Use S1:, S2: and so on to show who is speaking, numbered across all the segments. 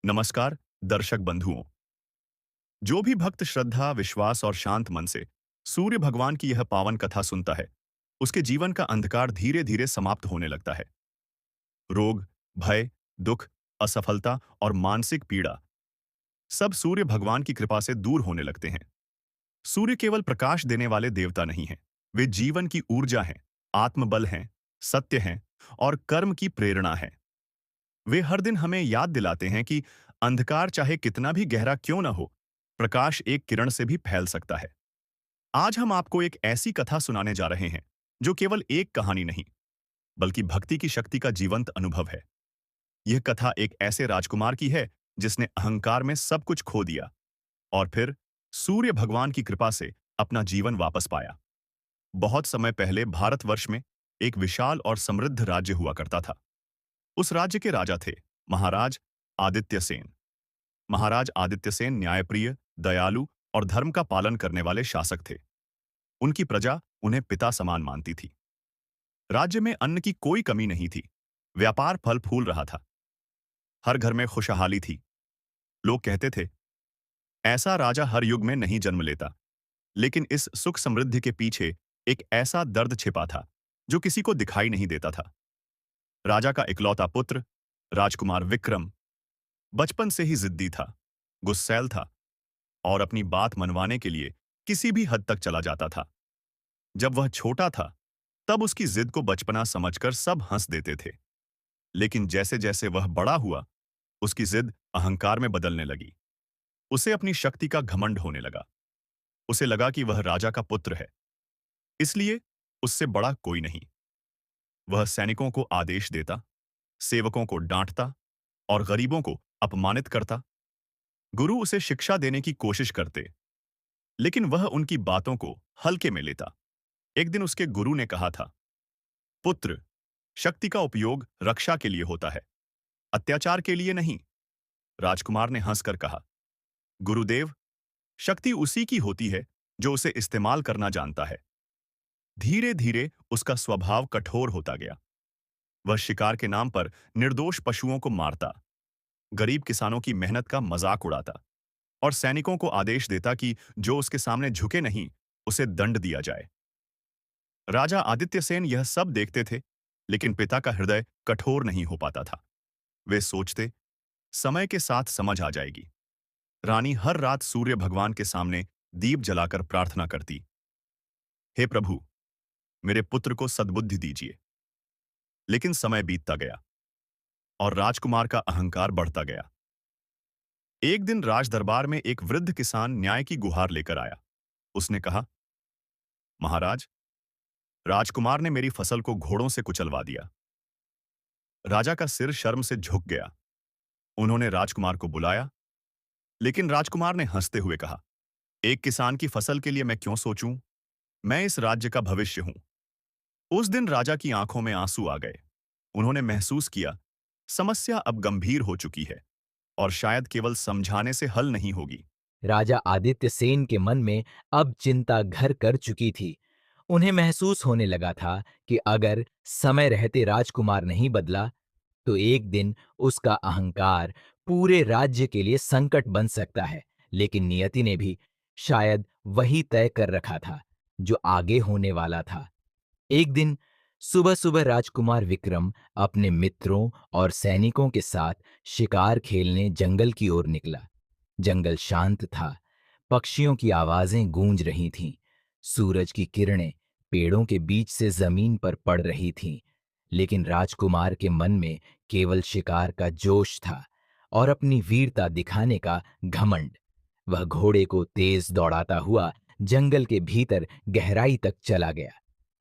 S1: नमस्कार दर्शक बंधुओं। जो भी भक्त श्रद्धा, विश्वास और शांत मन से सूर्य भगवान की यह पावन कथा सुनता है, उसके जीवन का अंधकार धीरे धीरे समाप्त होने लगता है। रोग, भय, दुख, असफलता और मानसिक पीड़ा सब सूर्य भगवान की कृपा से दूर होने लगते हैं। सूर्य केवल प्रकाश देने वाले देवता नहीं हैं, वे जीवन की ऊर्जा हैं, आत्मबल हैं, सत्य हैं और कर्म की प्रेरणा है। वे हर दिन हमें याद दिलाते हैं कि अंधकार चाहे कितना भी गहरा क्यों न हो, प्रकाश एक किरण से भी फैल सकता है। आज हम आपको एक ऐसी कथा सुनाने जा रहे हैं जो केवल एक कहानी नहीं, बल्कि भक्ति की शक्ति का जीवंत अनुभव है। यह कथा एक ऐसे राजकुमार की है जिसने अहंकार में सब कुछ खो दिया और फिर सूर्य भगवान की कृपा से अपना जीवन वापस पाया। बहुत समय पहले भारतवर्ष में एक विशाल और समृद्ध राज्य हुआ करता था। उस राज्य के राजा थे महाराज आदित्य सेन। महाराज आदित्य सेन न्यायप्रिय, दयालु और धर्म का पालन करने वाले शासक थे। उनकी प्रजा उन्हें पिता समान मानती थी। राज्य में अन्न की कोई कमी नहीं थी। व्यापार फल फूल रहा था। हर घर में खुशहाली थी। लोग कहते थे, ऐसा राजा हर युग में नहीं जन्म लेता। लेकिन इस सुख समृद्धि के पीछे एक ऐसा दर्द छिपा था जो किसी को दिखाई नहीं देता था। राजा का इकलौता पुत्र राजकुमार विक्रम बचपन से ही जिद्दी था, गुस्सैल था और अपनी बात मनवाने के लिए किसी भी हद तक चला जाता था। जब वह छोटा था, तब उसकी जिद को बचपना समझकर सब हंस देते थे। लेकिन जैसे जैसे वह बड़ा हुआ, उसकी जिद अहंकार में बदलने लगी। उसे अपनी शक्ति का घमंड होने लगा। उसे लगा कि वह राजा का पुत्र है, इसलिए उससे बड़ा कोई नहीं। वह सैनिकों को आदेश देता, सेवकों को डांटता और गरीबों को अपमानित करता। गुरु उसे शिक्षा देने की कोशिश करते, लेकिन वह उनकी बातों को हल्के में लेता। एक दिन उसके गुरु ने कहा था, पुत्र, शक्ति का उपयोग रक्षा के लिए होता है, अत्याचार के लिए नहीं। राजकुमार ने हंसकर कहा, गुरुदेव, शक्ति उसी की होती है जो उसे इस्तेमाल करना जानता है। धीरे धीरे उसका स्वभाव कठोर होता गया। वह शिकार के नाम पर निर्दोष पशुओं को मारता, गरीब किसानों की मेहनत का मजाक उड़ाता और सैनिकों को आदेश देता कि जो उसके सामने झुके नहीं, उसे दंड दिया जाए। राजा आदित्यसेन यह सब देखते थे, लेकिन पिता का हृदय कठोर नहीं हो पाता था। वे सोचते, समय के साथ समझ आ जाएगी। रानी हर रात सूर्य भगवान के सामने दीप जलाकर प्रार्थना करती, हे प्रभु, मेरे पुत्र को सद्बुद्धि दीजिए। लेकिन समय बीतता गया और राजकुमार का अहंकार बढ़ता गया। एक दिन राज दरबार में एक वृद्ध किसान न्याय की गुहार लेकर आया। उसने कहा, महाराज, राजकुमार ने मेरी फसल को घोड़ों से कुचलवा दिया। राजा का सिर शर्म से झुक गया। उन्होंने राजकुमार को बुलाया, लेकिन राजकुमार ने हंसते हुए कहा, एक किसान की फसल के लिए मैं क्यों सोचूं? मैं इस राज्य का भविष्य हूं। उस दिन राजा की आंखों में आंसू आ गए। उन्होंने महसूस किया, समस्या अब गंभीर हो चुकी है और शायद केवल समझाने से हल नहीं होगी।
S2: राजा आदित्य सेन के मन में अब चिंता घर कर चुकी थी। उन्हें महसूस होने लगा था कि अगर समय रहते राजकुमार नहीं बदला, तो एक दिन उसका अहंकार पूरे राज्य के लिए संकट बन सकता है। लेकिन नियति ने भी शायद वही तय कर रखा था जो आगे होने वाला था। एक दिन सुबह सुबह राजकुमार विक्रम अपने मित्रों और सैनिकों के साथ शिकार खेलने जंगल की ओर निकला। जंगल शांत था, पक्षियों की आवाजें गूंज रही थीं, सूरज की किरणें पेड़ों के बीच से जमीन पर पड़ रही थीं। लेकिन राजकुमार के मन में केवल शिकार का जोश था और अपनी वीरता दिखाने का घमंड। वह घोड़े को तेज दौड़ाता हुआ जंगल के भीतर गहराई तक चला गया।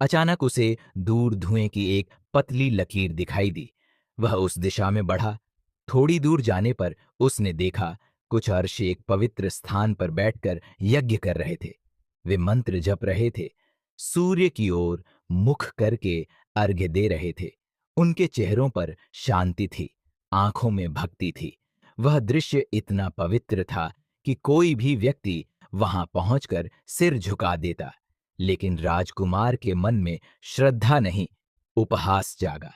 S2: अचानक उसे दूर धुएं की एक पतली लकीर दिखाई दी। वह उस दिशा में बढ़ा। थोड़ी दूर जाने पर उसने देखा, कुछ अर्शी एक पवित्र स्थान पर बैठकर यज्ञ कर रहे थे। वे मंत्र जप रहे थे, सूर्य की ओर मुख करके अर्घ्य दे रहे थे। उनके चेहरों पर शांति थी, आंखों में भक्ति थी। वह दृश्य इतना पवित्र था कि कोई भी व्यक्ति वहां पहुंचकर सिर झुका देता। लेकिन राजकुमार के मन में श्रद्धा नहीं, उपहास जागा।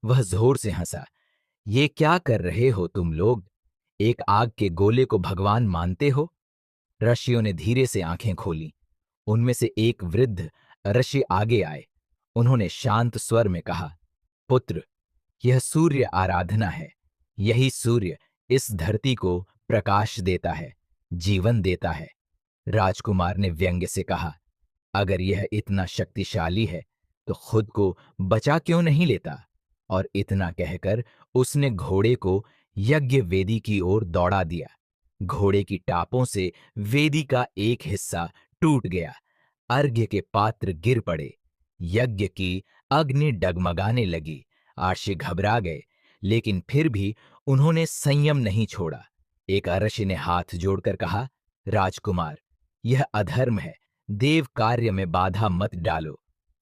S2: वह जोर से हंसा, ये क्या कर रहे हो तुम लोग? एक आग के गोले को भगवान मानते हो? ऋषियों ने धीरे से आंखें खोली। उनमें से एक वृद्ध ऋषि आगे आए। उन्होंने शांत स्वर में कहा, पुत्र, यह सूर्य आराधना है। यही सूर्य इस धरती को प्रकाश देता है, जीवन देता है। राजकुमार ने व्यंग्य से कहा, अगर यह इतना शक्तिशाली है तो खुद को बचा क्यों नहीं लेता? और इतना कहकर उसने घोड़े को यज्ञ वेदी की ओर दौड़ा दिया। घोड़े की टापों से वेदी का एक हिस्सा टूट गया। अर्घ्य के पात्र गिर पड़े। यज्ञ की अग्नि डगमगाने लगी। आर्षि घबरा गए, लेकिन फिर भी उन्होंने संयम नहीं छोड़ा। एक ऋषि ने हाथ जोड़कर कहा, राजकुमार, यह अधर्म है, देव कार्य में बाधा मत डालो।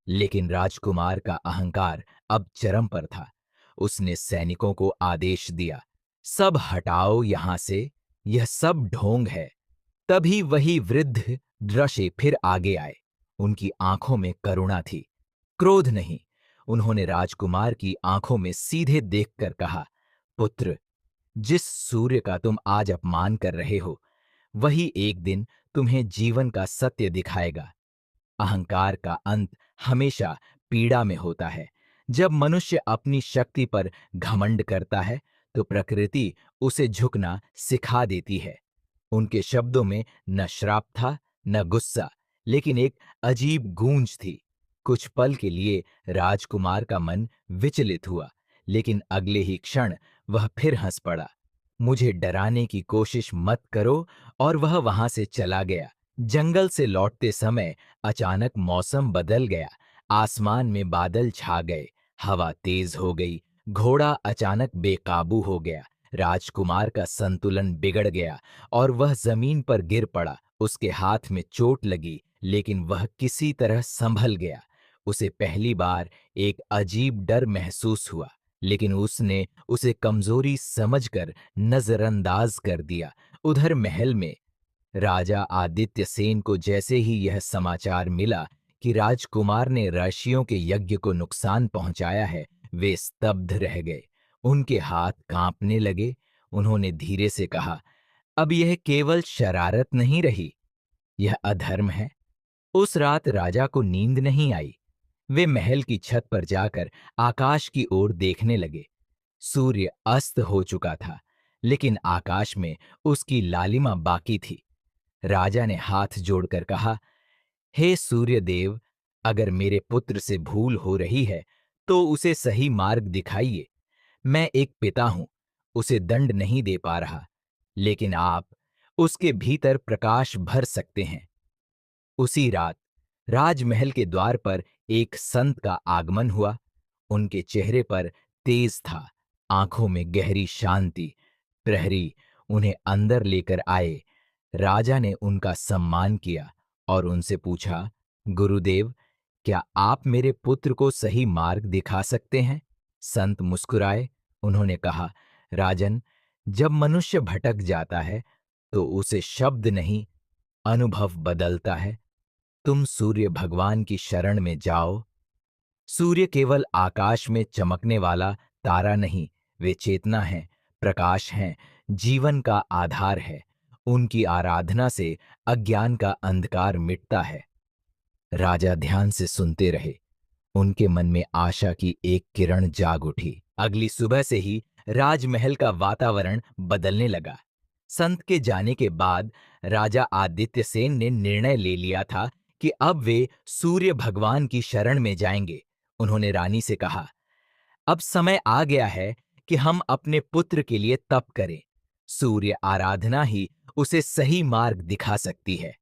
S2: लेकिन राजकुमार का अहंकार अब चरम पर था। उसने सैनिकों को आदेश दिया, सब हटाओ यहां से, यह सब ढोंग है। तभी वही वृद्ध ऋषि फिर आगे आए। उनकी आंखों में करुणा थी, क्रोध नहीं। उन्होंने राजकुमार की आंखों में सीधे देखकर कहा, पुत्र, जिस सूर्य का तुम आज अपमान कर रहे हो, वही एक दिन तुम्हें जीवन का सत्य दिखाएगा। अहंकार का अंत हमेशा पीड़ा में होता है। जब मनुष्य अपनी शक्ति पर घमंड करता है तो प्रकृति उसे झुकना सिखा देती है। उनके शब्दों में न श्राप था, न गुस्सा, लेकिन एक अजीब गूंज थी। कुछ पल के लिए राजकुमार का मन विचलित हुआ, लेकिन अगले ही क्षण वह फिर हंस पड़ा। मुझे डराने की कोशिश मत करो, और वह वहां से चला गया। जंगल से लौटते समय अचानक मौसम बदल गया। आसमान में बादल छा गए, हवा तेज हो गई, घोड़ा अचानक बेकाबू हो गया। राजकुमार का संतुलन बिगड़ गया और वह जमीन पर गिर पड़ा। उसके हाथ में चोट लगी, लेकिन वह किसी तरह संभल गया। उसे पहली बार एक अजीब डर महसूस हुआ, लेकिन उसने उसे कमजोरी समझकर नजरअंदाज कर दिया। उधर महल में राजा आदित्य सेन को जैसे ही यह समाचार मिला कि राजकुमार ने ऋषियों के यज्ञ को नुकसान पहुंचाया है, वे स्तब्ध रह गए। उनके हाथ कांपने लगे। उन्होंने धीरे से कहा, अब यह केवल शरारत नहीं रही, यह अधर्म है। उस रात राजा को नींद नहीं आई। वे महल की छत पर जाकर आकाश की ओर देखने लगे। सूर्य अस्त हो चुका था, लेकिन आकाश में उसकी लालिमा बाकी थी। राजा ने हाथ जोड़कर कहा, हे सूर्य देव, अगर मेरे पुत्र से भूल हो रही है तो उसे सही मार्ग दिखाइए। मैं एक पिता हूं, उसे दंड नहीं दे पा रहा, लेकिन आप उसके भीतर प्रकाश भर सकते हैं। उसी रात राजमहल के द्वार पर एक संत का आगमन हुआ। उनके चेहरे पर तेज था, आंखों में गहरी शांति। प्रहरी उन्हें अंदर लेकर आए। राजा ने उनका सम्मान किया और उनसे पूछा, गुरुदेव, क्या आप मेरे पुत्र को सही मार्ग दिखा सकते हैं? संत मुस्कुराए। उन्होंने कहा, राजन, जब मनुष्य भटक जाता है तो उसे शब्द नहीं, अनुभव बदलता है। तुम सूर्य भगवान की शरण में जाओ। सूर्य केवल आकाश में चमकने वाला तारा नहीं, वे चेतना हैं, प्रकाश हैं, जीवन का आधार है। उनकी आराधना से अज्ञान का अंधकार मिटता है। राजा ध्यान से सुनते रहे। उनके मन में आशा की एक किरण जाग उठी। अगली सुबह से ही राजमहल का वातावरण बदलने लगा। संत के जाने के बाद राजा आदित्य सेन ने निर्णय ले लिया था कि अब वे सूर्य भगवान की शरण में जाएंगे। उन्होंने रानी से कहा, अब समय आ गया है कि हम अपने पुत्र के लिए तप करें। सूर्य आराधना ही उसे सही मार्ग दिखा सकती है।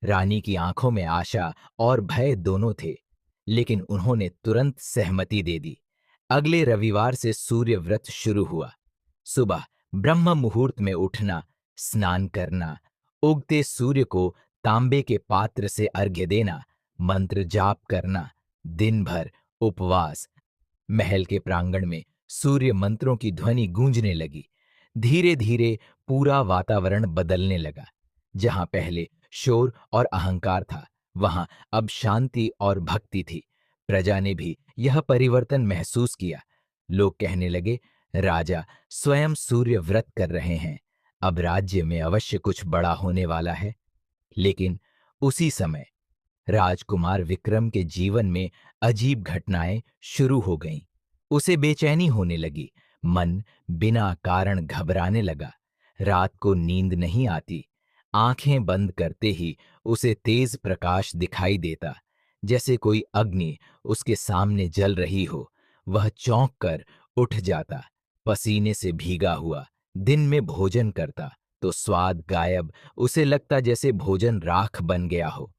S2: रानी की आंखों में आशा और भय दोनों थे, लेकिन उन्होंने तुरंत सहमति दे दी। अगले रविवार से सूर्य व्रत शुरू हुआ। सुबह ब्रह्म मुहूर्त में उठना, स्नान करना, उगते सूर्य को तांबे के पात्र से अर्घ्य देना, मंत्र जाप करना, दिन भर उपवास। महल के प्रांगण में सूर्य मंत्रों की ध्वनि गूंजने लगी। धीरे धीरे पूरा वातावरण बदलने लगा। जहां पहले शोर और अहंकार था, वहां अब शांति और भक्ति थी। प्रजा ने भी यह परिवर्तन महसूस किया। लोग कहने लगे, राजा स्वयं सूर्य व्रत कर रहे हैं। अब राज्य में अवश्य कुछ बड़ा होने वाला है। लेकिन उसी समय राजकुमार विक्रम के जीवन में अजीब घटनाएं शुरू हो गईं। उसे बेचैनी होने लगी, मन बिना कारण घबराने लगा। रात को नींद नहीं आती। आंखें बंद करते ही उसे तेज प्रकाश दिखाई देता, जैसे कोई अग्नि उसके सामने जल रही हो। वह चौंक कर उठ जाता, पसीने से भीगा हुआ। दिन में भोजन करता तो स्वाद गायब, उसे लगता जैसे भोजन राख बन गया हो।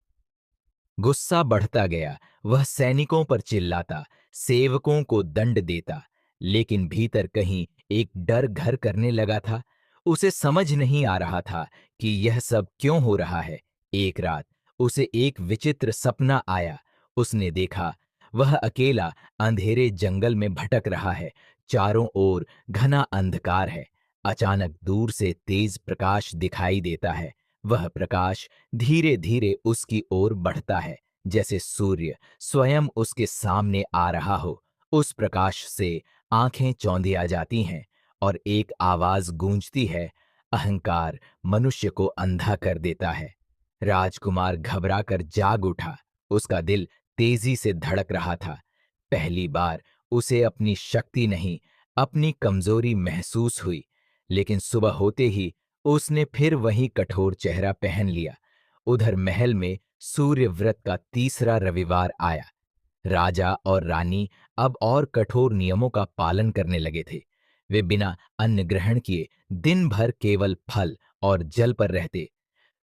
S2: गुस्सा बढ़ता गया, वह सैनिकों पर चिल्लाता, सेवकों को दंड देता, लेकिन भीतर कहीं एक डर घर करने लगा था। उसे समझ नहीं आ रहा था कि यह सब क्यों हो रहा है। एक रात उसे एक विचित्र सपना आया। उसने देखा वह अकेला अंधेरे जंगल में भटक रहा है। चारों ओर घना अंधकार है। अचानक दूर से तेज प्रकाश दिखाई देता है। वह प्रकाश धीरे धीरे उसकी ओर बढ़ता है, जैसे सूर्य स्वयं उसके सामने आ रहा हो। उस प्रकाश से आंखें चौंधिया जाती हैं और एक आवाज गूंजती है, अहंकार मनुष्य को अंधा कर देता है। राजकुमार घबराकर जाग उठा। उसका दिल तेजी से धड़क रहा था। पहली बार उसे अपनी शक्ति नहीं, अपनी कमजोरी महसूस हुई। लेकिन सुबह होते ही उसने फिर वही कठोर चेहरा पहन लिया। उधर महल में सूर्य व्रत का तीसरा रविवार आया। राजा और रानी अब और कठोर नियमों का पालन करने लगे थे। वे बिना अन्न ग्रहण किए दिन भर केवल फल और जल पर रहते,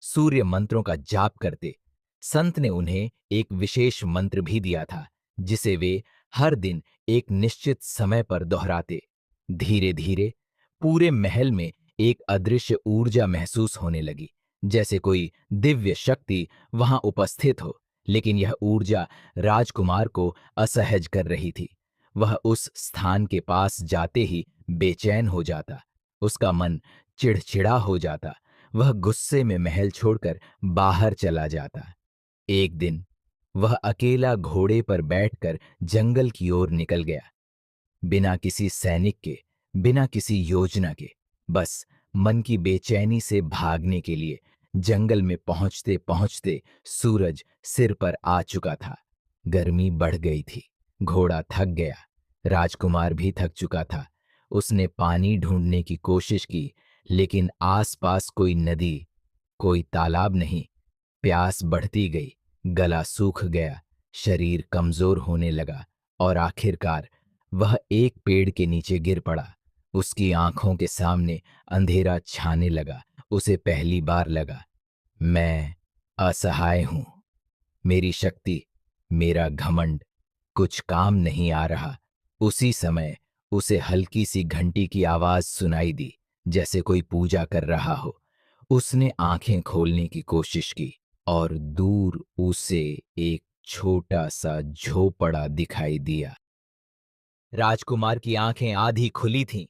S2: सूर्य मंत्रों का जाप करते। संत ने उन्हें एक विशेष मंत्र भी दिया था, जिसे वे हर दिन एक निश्चित समय पर दोहराते। धीरे धीरे पूरे महल में एक अदृश्य ऊर्जा महसूस होने लगी, जैसे कोई दिव्य शक्ति वहां उपस्थित हो। लेकिन यह ऊर्जा राजकुमार को असहज कर रही थी। वह उस स्थान के पास जाते ही बेचैन हो जाता। उसका मन चिड़चिड़ा हो जाता। वह गुस्से में महल छोड़कर बाहर चला जाता। एक दिन वह अकेला घोड़े पर बैठकर जंगल की ओर निकल गया, बिना किसी सैनिक के, बिना किसी योजना के, बस मन की बेचैनी से भागने के लिए। जंगल में पहुंचते पहुंचते सूरज सिर पर आ चुका था। गर्मी बढ़ गई थी। घोड़ा थक गया। राजकुमार भी थक चुका था। उसने पानी ढूंढने की कोशिश की, लेकिन आसपास कोई नदी, कोई तालाब नहीं। प्यास बढ़ती गई, गला सूख गया, शरीर कमजोर होने लगा और आखिरकार वह एक पेड़ के नीचे गिर पड़ा। उसकी आंखों के सामने अंधेरा छाने लगा। उसे पहली बार लगा, मैं असहाय हूं। मेरी शक्ति, मेरा घमंड कुछ काम नहीं आ रहा। उसी समय उसे हल्की सी घंटी की आवाज सुनाई दी, जैसे कोई पूजा कर रहा हो। उसने आंखें खोलने की कोशिश की और दूर उसे एक छोटा सा झोपड़ा दिखाई दिया। राजकुमार की आंखें आधी खुली थीं,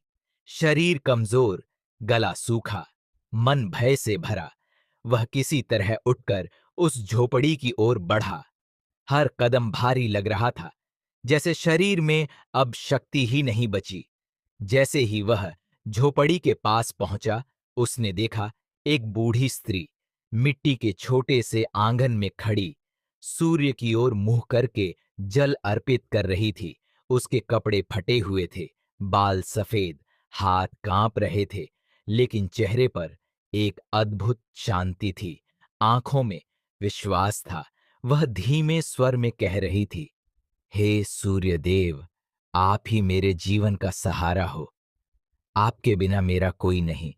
S2: शरीर कमजोर, गला सूखा, मन भय से भरा। वह किसी तरह उठकर उस झोपड़ी की ओर बढ़ा। हर कदम भारी लग रहा था, जैसे शरीर में अब शक्ति ही नहीं बची। जैसे ही वह झोपड़ी के पास पहुंचा, उसने देखा एक बूढ़ी स्त्री मिट्टी के छोटे से आंगन में खड़ी, सूर्य की ओर मुंह करके जल अर्पित कर रही थी। उसके कपड़े फटे हुए थे, बाल सफेद, हाथ कांप रहे थे, लेकिन चेहरे पर एक अद्भुत शांति थी। आंखों में विश्वास था। वह धीमे स्वर में कह रही थी, हे सूर्य देव, आप ही मेरे जीवन का सहारा हो। आपके बिना मेरा कोई नहीं।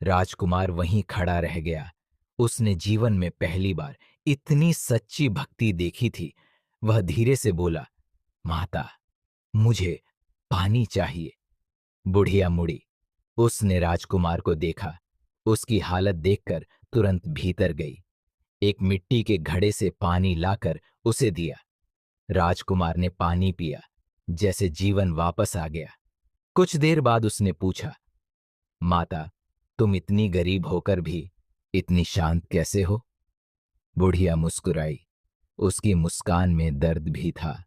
S2: राजकुमार वहीं खड़ा रह गया। उसने जीवन में पहली बार इतनी सच्ची भक्ति देखी थी। वह धीरे से बोला, माता, मुझे पानी चाहिए। बुढ़िया मुड़ी। उसने राजकुमार को देखा। उसकी हालत देखकर तुरंत भीतर गई। एक मिट्टी के घड़े से पानी लाकर उसे दिया। राजकुमार ने पानी पिया, जैसे जीवन वापस आ गया। कुछ देर बाद उसने पूछा, माता, तुम इतनी गरीब होकर भी इतनी शांत कैसे हो? बुढ़िया मुस्कुराई। उसकी मुस्कान में दर्द भी था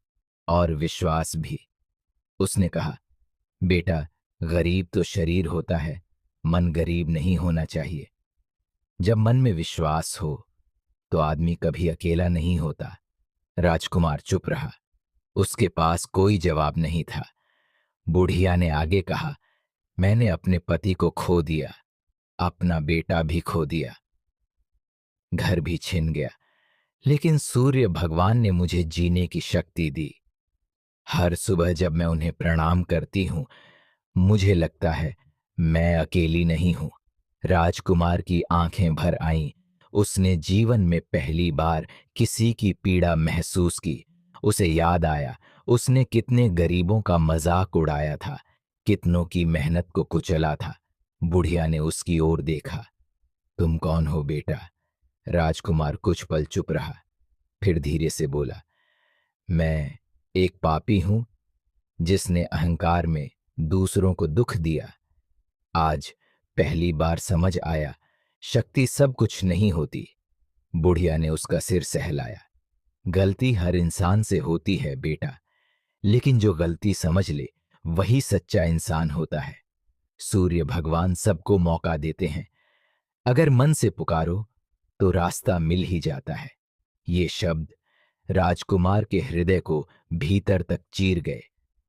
S2: और विश्वास भी। उसने कहा, बेटा, गरीब तो शरीर होता है, मन गरीब नहीं होना चाहिए। जब मन में विश्वास हो तो आदमी कभी अकेला नहीं होता। राजकुमार चुप रहा। उसके पास कोई जवाब नहीं था। बुढ़िया ने आगे कहा, मैंने अपने पति को खो दिया, अपना बेटा भी खो दिया, घर भी छिन गया, लेकिन सूर्य भगवान ने मुझे जीने की शक्ति दी। हर सुबह जब मैं उन्हें प्रणाम करती हूं, मुझे लगता है मैं अकेली नहीं हूं। राजकुमार की आंखें भर आईं। उसने जीवन में पहली बार किसी की पीड़ा महसूस की। उसे याद आया उसने कितने गरीबों का मजाक उड़ाया था, कितनों की मेहनत को कुचला था। बुढ़िया ने उसकी ओर देखा। तुम कौन हो बेटा? राजकुमार कुछ पल चुप रहा, फिर धीरे से बोला, मैं एक पापी हूं जिसने अहंकार में दूसरों को दुख दिया। आज पहली बार समझ आया, शक्ति सब कुछ नहीं होती। बुढ़िया ने उसका सिर सहलाया। गलती हर इंसान से होती है बेटा, लेकिन जो गलती समझ ले वही सच्चा इंसान होता है। सूर्य भगवान सबको मौका देते हैं। अगर मन से पुकारो तो रास्ता मिल ही जाता है। ये शब्द राजकुमार के हृदय को भीतर तक चीर गए।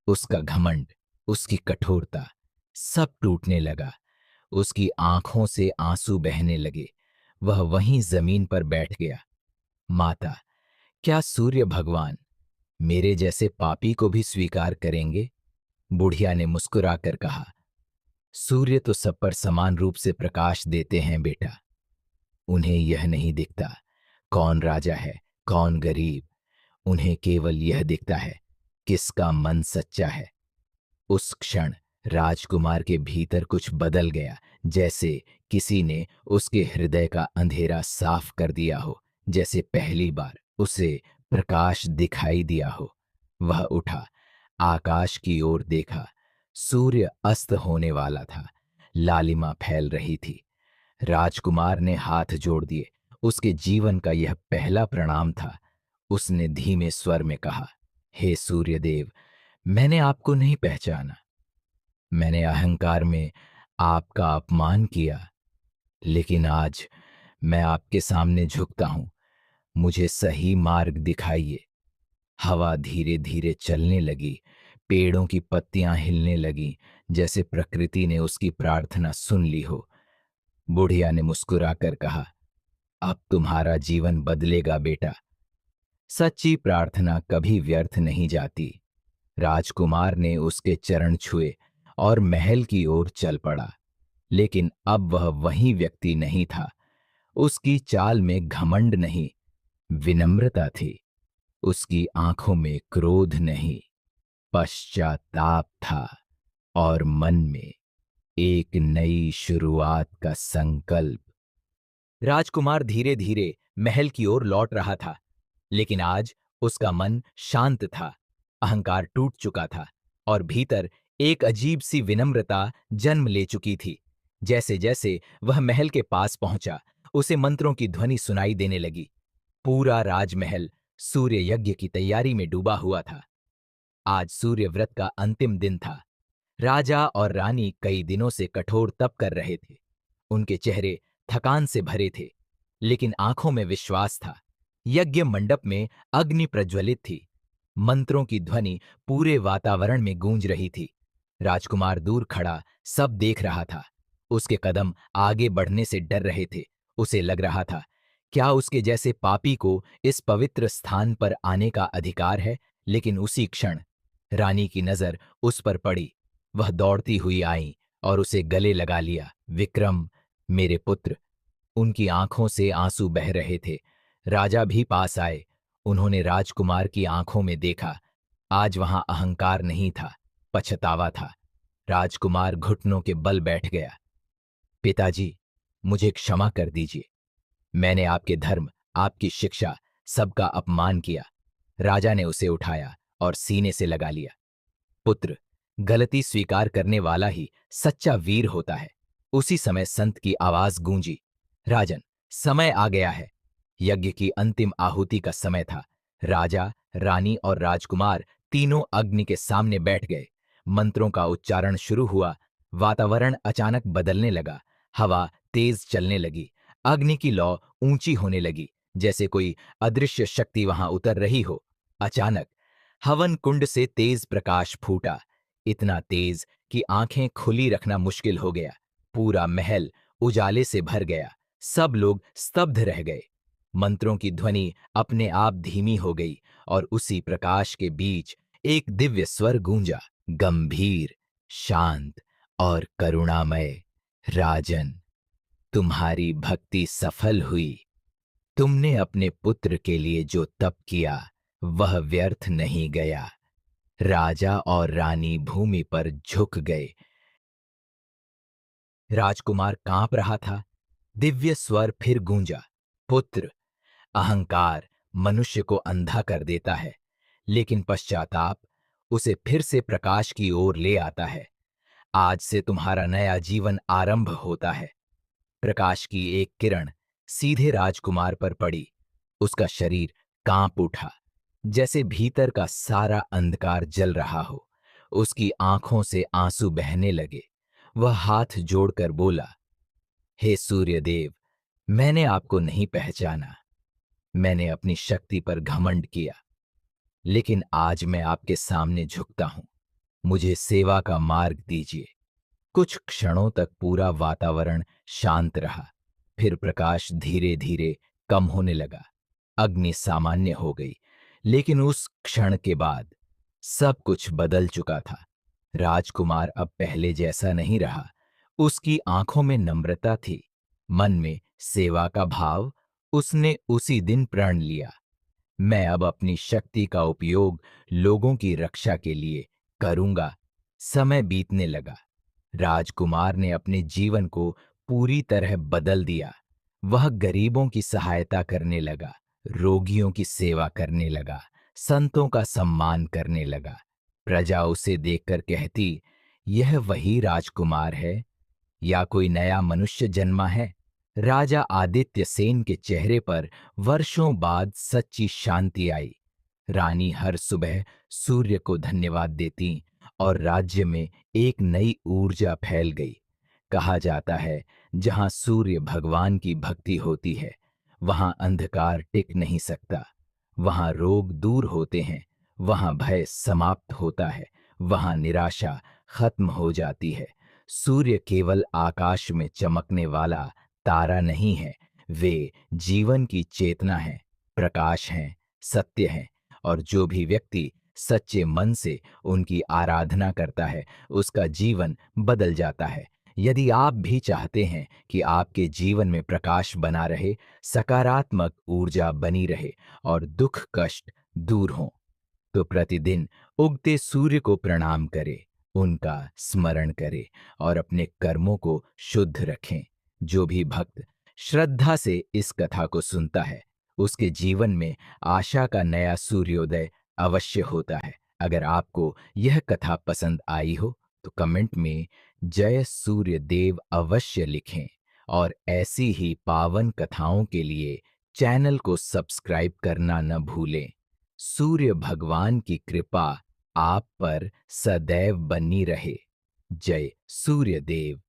S2: उसका घमंड, उसकी कठोरता, सब टूटने लगा। उसकी आंखों से आंसू बहने लगे। वह वहीं जमीन पर बैठ गया। माता, क्या सूर्य भगवान मेरे जैसे पापी को भी स्वीकार करेंगे? बुढ़िया ने मुस्कुराकर कहा, सूर्य तो सब पर समान रूप से प्रकाश देते हैं बेटा। उन्हें यह नहीं दिखता कौन राजा है, कौन गरीब। उन्हें केवल यह दिखता है किसका मन सच्चा है। उस क्षण राजकुमार के भीतर कुछ बदल गया, जैसे किसी ने उसके हृदय का अंधेरा साफ कर दिया हो, जैसे पहली बार उसे प्रकाश दिखाई दिया हो। वह उठा, आकाश की ओर देखा। सूर्य अस्त होने वाला था। लालिमा फैल रही थी। राजकुमार ने हाथ जोड़ दिए। उसके जीवन का यह पहला प्रणाम था। उसने धीमे स्वर में कहा, हे सूर्यदेव, मैंने आपको नहीं पहचाना। मैंने अहंकार में आपका अपमान किया, लेकिन आज मैं आपके सामने झुकता हूं। मुझे सही मार्ग दिखाइए। हवा धीरे धीरे चलने लगी। पेड़ों की पत्तियां हिलने लगीं, जैसे प्रकृति ने उसकी प्रार्थना सुन ली हो। बुढ़िया ने मुस्कुराकर कहा, अब तुम्हारा जीवन बदलेगा बेटा। सच्ची प्रार्थना कभी व्यर्थ नहीं जाती। राजकुमार ने उसके चरण छुए और महल की ओर चल पड़ा। लेकिन अब वह वही व्यक्ति नहीं था। उसकी चाल में घमंड नहीं, विनम्रता थी। उसकी आंखों में क्रोध नहीं, पश्चाताप था, और मन में एक नई शुरुआत का संकल्प। राजकुमार धीरे धीरे महल की ओर लौट रहा था, लेकिन आज उसका मन शांत था। अहंकार टूट चुका था और भीतर एक अजीब सी विनम्रता जन्म ले चुकी थी। जैसे जैसे वह महल के पास पहुंचा, उसे मंत्रों की ध्वनि सुनाई देने लगी। पूरा राजमहल सूर्य यज्ञ की तैयारी में डूबा हुआ था। आज सूर्य व्रत का अंतिम दिन था। राजा और रानी कई दिनों से कठोर तप कर रहे थे। उनके चेहरे थकान से भरे थे, लेकिन आंखों में विश्वास था। यज्ञ मंडप में अग्नि प्रज्वलित थी। मंत्रों की ध्वनि पूरे वातावरण में गूंज रही थी। राजकुमार दूर खड़ा सब देख रहा था। उसके कदम आगे बढ़ने से डर रहे थे। उसे लग रहा था, क्या उसके जैसे पापी को इस पवित्र स्थान पर आने का अधिकार है? लेकिन उसी क्षण रानी की नजर उस पर पड़ी। वह दौड़ती हुई आई और उसे गले लगा लिया। विक्रम, मेरे पुत्र। उनकी आंखों से आंसू बह रहे थे। राजा भी पास आए। उन्होंने राजकुमार की आंखों में देखा। आज वहां अहंकार नहीं था, पछतावा था। राजकुमार घुटनों के बल बैठ गया। पिताजी, मुझे क्षमा कर दीजिए। मैंने आपके धर्म, आपकी शिक्षा, सबका अपमान किया। राजा ने उसे उठाया और सीने से लगा लिया। पुत्र, गलती स्वीकार करने वाला ही सच्चा वीर होता है। उसी समय संत की आवाज गूंजी, राजन, समय आ गया है। यज्ञ की अंतिम आहुति का समय था। राजा, रानी और राजकुमार तीनों अग्नि के सामने बैठ गए। मंत्रों का उच्चारण शुरू हुआ। वातावरण अचानक बदलने लगा। हवा तेज चलने लगी। अग्नि की लौ ऊंची होने लगी, जैसे कोई अदृश्य शक्ति वहां उतर रही हो। अचानक हवन कुंड से तेज प्रकाश फूटा, इतना तेज कि आंखें खुली रखना मुश्किल हो गया। पूरा महल उजाले से भर गया। सब लोग स्तब्ध रह गए। मंत्रों की ध्वनि अपने आप धीमी हो गई और उसी प्रकाश के बीच एक दिव्य स्वर गूंजा, गंभीर, शांत और करुणामय। राजन, तुम्हारी भक्ति सफल हुई। तुमने अपने पुत्र के लिए जो तप किया वह व्यर्थ नहीं गया। राजा और रानी भूमि पर झुक गए। राजकुमार कांप रहा था। दिव्य स्वर फिर गूंजा, पुत्र, अहंकार मनुष्य को अंधा कर देता है, लेकिन पश्चाताप उसे फिर से प्रकाश की ओर ले आता है। आज से तुम्हारा नया जीवन आरंभ होता है। प्रकाश की एक किरण सीधे राजकुमार पर पड़ी। उसका शरीर कांप उठा, जैसे भीतर का सारा अंधकार जल रहा हो। उसकी आंखों से आंसू बहने लगे। वह हाथ जोड़कर बोला, हे सूर्यदेव, मैंने आपको नहीं पहचाना। मैंने अपनी शक्ति पर घमंड किया, लेकिन आज मैं आपके सामने झुकता हूं। मुझे सेवा का मार्ग दीजिए। कुछ क्षणों तक पूरा वातावरण शांत रहा। फिर प्रकाश धीरे धीरे कम होने लगा। अग्नि सामान्य हो गई, लेकिन उस क्षण के बाद सब कुछ बदल चुका था। राजकुमार अब पहले जैसा नहीं रहा। उसकी आंखों में नम्रता थी, मन में सेवा का भाव। उसने उसी दिन प्रण लिया, मैं अब अपनी शक्ति का उपयोग लोगों की रक्षा के लिए करूंगा। समय बीतने लगा। राजकुमार ने अपने जीवन को पूरी तरह बदल दिया। वह गरीबों की सहायता करने लगा, रोगियों की सेवा करने लगा, संतों का सम्मान करने लगा। प्रजा उसे देखकर कहती, यह वही राजकुमार है या कोई नया मनुष्य जन्मा है। राजा आदित्य सेन के चेहरे पर वर्षों बाद सच्ची शांति आई। रानी हर सुबह सूर्य को धन्यवाद देती और राज्य में एक नई ऊर्जा फैल गई। कहा जाता है, जहां सूर्य भगवान की भक्ति होती है, वहां अंधकार टिक नहीं सकता। वहां रोग दूर होते हैं, वहां भय समाप्त होता है, वहां निराशा खत्म हो जाती है। सूर्य केवल आकाश में चमकने वाला तारा नहीं है, वे जीवन की चेतना है, प्रकाश हैं, सत्य हैं। और जो भी व्यक्ति सच्चे मन से उनकी आराधना करता है, उसका जीवन बदल जाता है। यदि आप भी चाहते हैं कि आपके जीवन में प्रकाश बना रहे, सकारात्मक ऊर्जा बनी रहे और दुख कष्ट दूर हों, तो प्रतिदिन उगते सूर्य को प्रणाम करें, उनका स्मरण करें और अपने कर्मों को शुद्ध रखें। जो भी भक्त श्रद्धा से इस कथा को सुनता है, उसके जीवन में आशा का नया सूर्योदय अवश्य होता है। अगर आपको यह कथा पसंद आई हो तो कमेंट में जय सूर्य देव अवश्य लिखें और ऐसी ही पावन कथाओं के लिए चैनल को सब्सक्राइब करना न भूलें। सूर्य भगवान की कृपा आप पर सदैव बनी रहे। जय सूर्य देव।